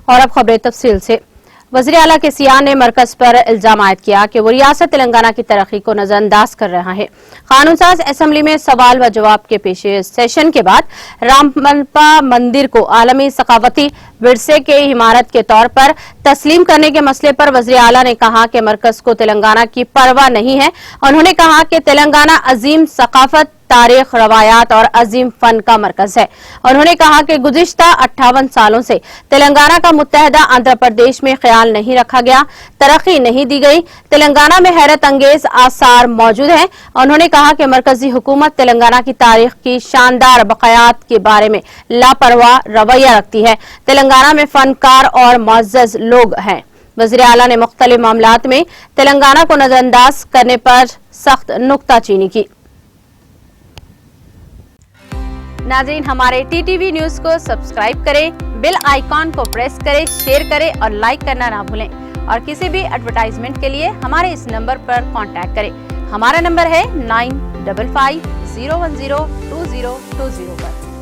और अब खबरें तफसील से। वज़ीर आला के सियान ने मरकज पर इल्जाम आयद किया कि वो रियासत तेलंगाना की तरक्की को नजरअंदाज कर रहा है। कानून साज असम्बली में सवाल व जवाब के पेशे सेशन के बाद राममलपा मंदिर को आलमी सकाफती विरसे के इमारत के तौर पर तस्लीम करने के मसले पर वज़ीर आला ने कहा कि मरकज को तेलंगाना की परवाह नहीं है। उन्होंने कहा कि तेलंगाना अजीम सकाफत, तारीख, रवायात और अजीम फन का मरकज है। उन्होंने कहा कि गुज़िश्ता 58 सालों से तेलंगाना का मुत्तहदा आंध्र प्रदेश में ख्याल नहीं रखा गया, तरक्की नहीं दी गई। तेलंगाना में हैरत अंगेज आसार मौजूद हैं। उन्होंने कहा कि मरकजी हुकूमत तेलंगाना की तारीख की शानदार बकायात के बारे में लापरवाह रवैया रखती है। तेलंगाना में फनकार और मुअज़्ज़ज़ लोग हैं। वज़ीर आला ने मुख्तलिफ मामलात में तेलंगाना को नजरअंदाज करने पर सख्त नुक्ताचीनी की। नाज़रीन, हमारे टीटीवी न्यूज़ को सब्सक्राइब करें, बेल आइकॉन को प्रेस करें, शेयर करें और लाइक करना ना भूलें। और किसी भी एडवर्टाइजमेंट के लिए हमारे इस नंबर पर कांटेक्ट करें। हमारा नंबर है 9550102020 पर।